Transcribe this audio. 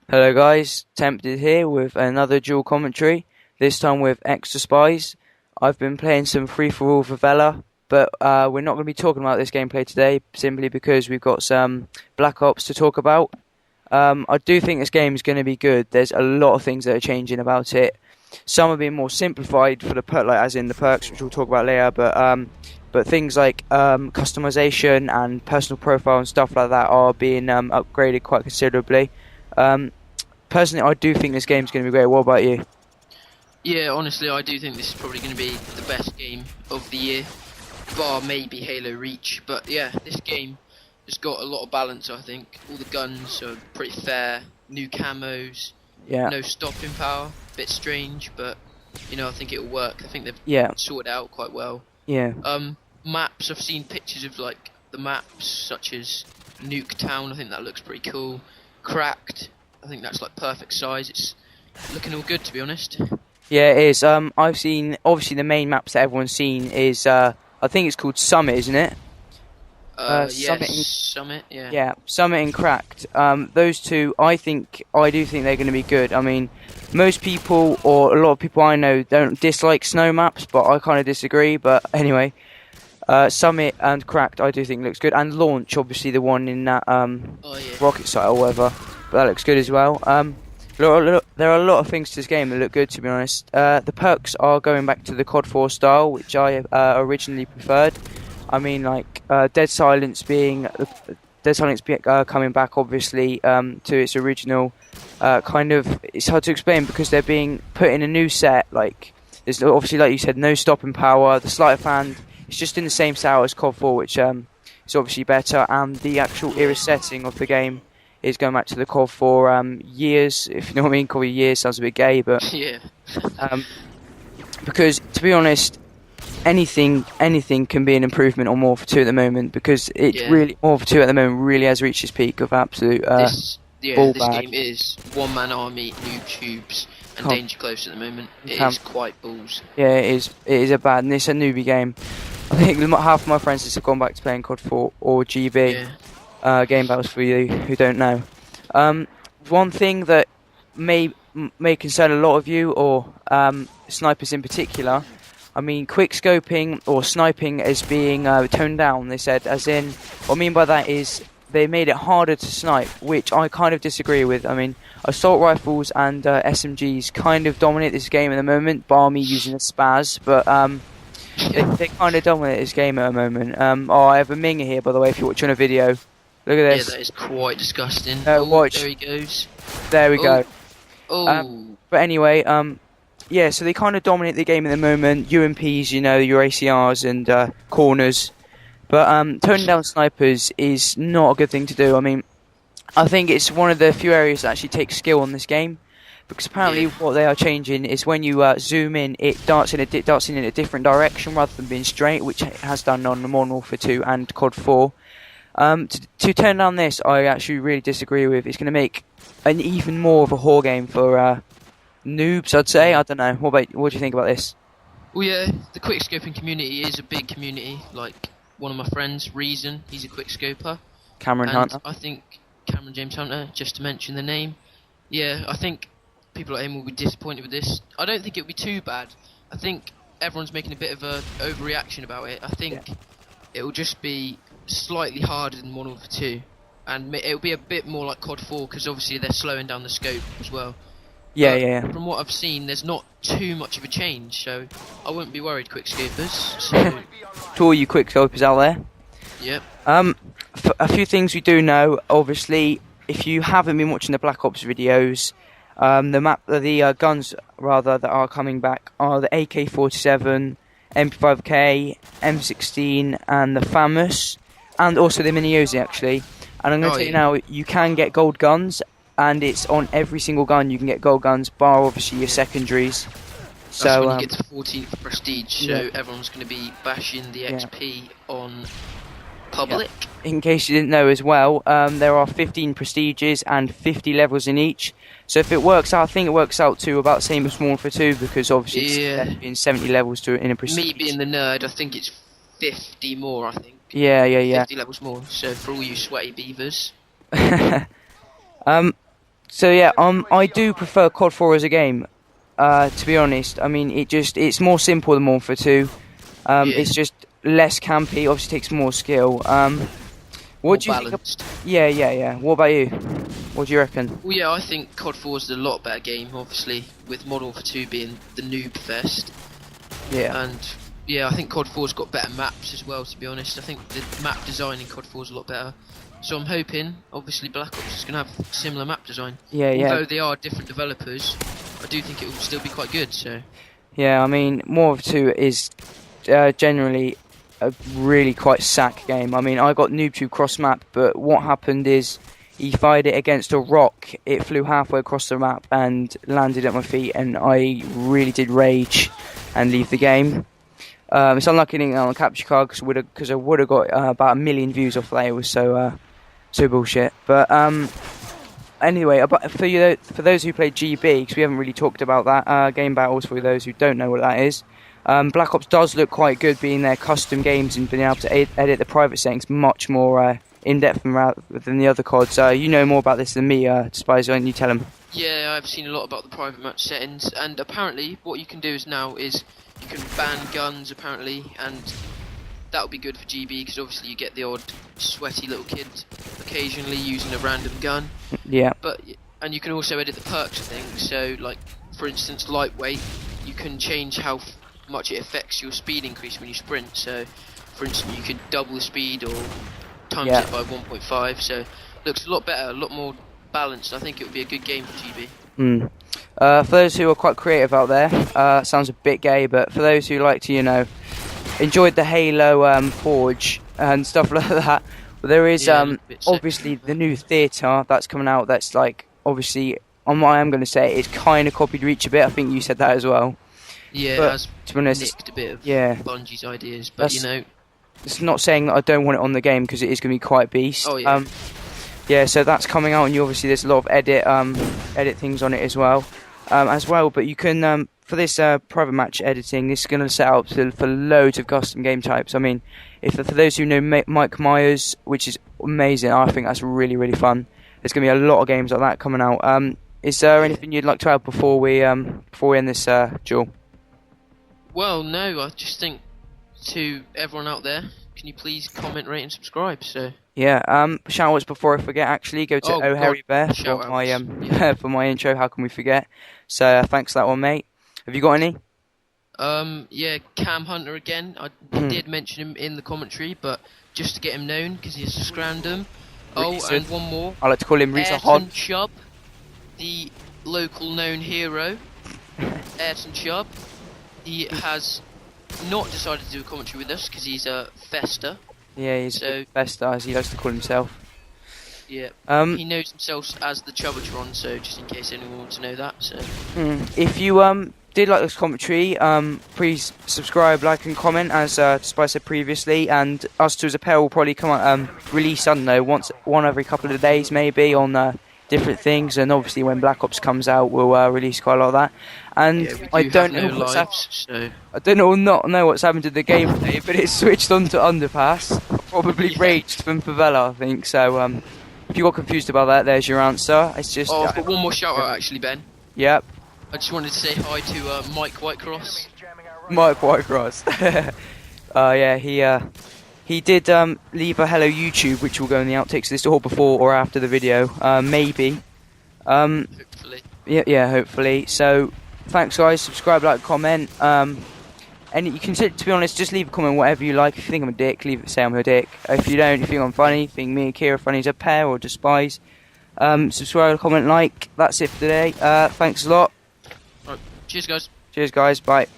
Hello guys, TeMpTd here with another dual commentary, this time with DespiZe. I've been playing some free-for-all Favela, but we're not going to be talking about this gameplay today, simply because we've got some Black Ops to talk about. I do think this game is going to be good. There's a lot of things that are changing about it. Some are being more simplified for the as in the perks, which we'll talk about later, but things like customization and personal profile and stuff like that are being upgraded quite considerably. Personally, I do think this game's going to be great. What about you? Yeah, honestly, I do think this is probably going to be the best game of the year, bar maybe Halo Reach. But yeah, this game has got a lot of balance, I think. All the guns are pretty fair, new camos, Yeah. no stopping power, bit strange, but I think it'll work. I think they've sorted it out quite well. Yeah. Maps, I've seen pictures of like the maps, such as Nuke Town. I think that looks pretty cool. Cracked, I think that's like perfect size. It's looking all good, to be honest. Yeah, it is. I've seen, obviously the main maps that everyone's seen is, I think it's called Summit, isn't it? Summit, yeah. Yeah, Summit and Cracked. Those two, I do think they're going to be good. I mean, most people, or a lot of people I know, don't dislike snow maps, but I kind of disagree. But anyway, Summit and Cracked, I do think looks good. And Launch, obviously the one in that rocket site or whatever, but that looks good as well. There are a lot of things to this game that look good, to be honest. The perks are going back to the COD 4 style, which I originally preferred. I mean, like Dead Silence coming back, obviously, to its original kind of. It's hard to explain because they're being put in a new set. Like, there's obviously, like you said, no stopping power. The sleight of hand, it's just in the same style as COD 4, which is obviously better. And the actual era setting of the game is going back to the COD 4 years, if you know what I mean. COD years sounds a bit gay, but yeah. Because to be honest, anything can be an improvement on Modern Warfare 2 at the moment, because really Modern Warfare 2 at the moment really has reached its peak of absolute this bag. game is one man army, noob tubes, and danger close at the moment. It is quite balls. Yeah, it is a bad, and it's a newbie game. I think half of my friends have gone back to playing COD 4 or GB. Yeah. Game battles for you who don't know. One thing that may concern a lot of you, or snipers in particular, I mean, quick scoping or sniping is being toned down, they said, as in, what I mean by that is they made it harder to snipe, which I kind of disagree with. I mean, assault rifles and SMGs kind of dominate this game at the moment, bar me using a spaz, but they kind of dominate this game at the moment. I have a minger here, by the way, if you're watching a video. Look at this. Yeah, that is quite disgusting. Watch. There he goes. There we go. Oh. But anyway, so they kind of dominate the game at the moment. UMPs, your ACRs and corners. But toning down snipers is not a good thing to do. I mean, I think it's one of the few areas that actually takes skill on this game. Because apparently what they are changing is when you zoom in, it darts in a different direction rather than being straight, which it has done on the Modern Warfare 2 and COD 4. To turn down this, I actually really disagree with. It's going to make an even more of a whore game for noobs, I'd say. I don't know. What do you think about this? Well, yeah, the quickscoping community is a big community. Like, one of my friends, Reason, he's a quickscoper. Cameron Hunter. I think Cameron James Hunter, just to mention the name. Yeah, I think people like him will be disappointed with this. I don't think it'll be too bad. I think everyone's making a bit of a overreaction about it. I think it will just be slightly harder than Modern Warfare 2, and it'll be a bit more like COD 4 because obviously they're slowing down the scope as well. Yeah. From what I've seen, there's not too much of a change, so I wouldn't be worried, quickscopers. So to all you quickscopers out there. Yep. A few things we do know. Obviously, if you haven't been watching the Black Ops videos, the guns rather that are coming back are the AK-47, MP5K, M16, and the FAMAS. And also the Mini Uzi, actually. And I'm going to tell you now, you can get gold guns, and it's on every single gun you can get gold guns, bar obviously your secondaries. That's so when you get to 14th prestige, so everyone's going to be bashing the XP on public. Yeah. In case you didn't know as well, there are 15 prestiges and 50 levels in each. So if it works out, I think it works out to about the same as Modern Warfare 2, because obviously it's in 70 levels in a prestige. Me being the nerd, I think it's 50 more, I think. Yeah. 50 levels more, so for all you sweaty beavers. So yeah, I do prefer COD 4 as a game. To be honest, I mean, it's more simple than Modern Warfare 2. Yeah. It's just less campy. Obviously, takes more skill. More What do you think? balanced. Yeah. What about you? What do you reckon? Well, yeah, I think COD 4 is a lot better game, obviously, with Modern Warfare 2 being the noob fest. Yeah. And yeah, I think COD 4's got better maps as well, to be honest. I think the map design in COD 4 is a lot better. So I'm hoping, obviously, Black Ops is going to have similar map design. Yeah. Although they are different developers, I do think it will still be quite good, so... Yeah, I mean, Modern Warfare 2 is generally a really quite sack game. I mean, I got NoobTube cross map, but what happened is he fired it against a rock. It flew halfway across the map and landed at my feet, and I really did rage and leave the game. It's unlucky I didn't get on a capture card because I would have got about 1 million views off that. It was so bullshit. But anyway, for those who played GB, because we haven't really talked about that game battles. For those who don't know what that is, Black Ops does look quite good, being their custom games and being able to edit the private settings much more in depth than the other CODs. You know more about this than me, DespiZe. Why don't you tell them? Yeah, I've seen a lot about the private match settings, and apparently what you can do now is you can ban guns, apparently, and that would be good for GB, because obviously you get the odd sweaty little kid occasionally using a random gun. Yeah. And you can also edit the perks, I think. So, like, for instance, lightweight, you can change how much it affects your speed increase when you sprint. So, for instance, you could double the speed or times it by 1.5. So, looks a lot better, a lot more balanced. I think it would be a good game for GB. For those who are quite creative out there, sounds a bit gay, but for those who like to, enjoyed the Halo Forge and stuff like that, but there is obviously the new theatre that's coming out. That's like obviously, on what I am going to say, it's kind of copied Reach a bit. I think you said that as well. Yeah, but, it has to be honest, nicked a bit of Bungie's ideas, but it's not saying that I don't want it on the game, because it is going to be quite beast. Oh yeah. Yeah, so that's coming out, and obviously there's a lot of edit things on it as well. But you can for this private match editing, this is going to set up for loads of custom game types. I mean, for those who know Mike Myers, which is amazing, I think that's really, really fun. There's going to be a lot of games like that coming out. Is there anything you'd like to add before we end this duel? Well, no, I just think to everyone out there, can you please comment, rate and subscribe? So yeah, shout outs before I forget, actually, go to Harry Bear for my for my intro. How can we forget? So thanks for that one, mate. Have you got any? Yeah, Cam Hunter again. I did mention him in the commentary, but just to get him known, because he's a scrandom. And one more. I like to call him Reza Hod. Chubb, the local known hero. Ayrton Chubb. He has not decided to do a commentary with us because he's a fester. Yeah, he's a fester, as he likes to call himself. Yeah. He knows himself as the Chubbatron, so just in case anyone wants to know that. So. If you did like this commentary, please subscribe, like, and comment, as DespiZe said previously. And us two as a pair will probably come out, release, I don't know, one every couple of days maybe on different things. And obviously when Black Ops comes out, we'll release quite a lot of that. And I don't know what's happened. I don't know what's happened to the gameplay, but it's switched onto Underpass. Probably raged from Favela, I think. So if you got confused about that, there's your answer. It's just. I've got one more shout out actually, Ben. Yep. I just wanted to say hi to Mike Whitecross. Mike Whitecross. Yeah, he did leave a hello YouTube, which will go in the outtakes. This all before or after the video, maybe. Hopefully. Yeah, hopefully. So, thanks guys. Subscribe, like, comment. And you can, to be honest, just leave a comment, whatever you like. If you think I'm a dick, say I'm a dick. If you don't, if you think I'm funny, think me and Kira are funny as a pair, or DespiZe. Subscribe, comment, like. That's it for today. Thanks a lot. Right. Cheers, guys. Cheers, guys. Bye.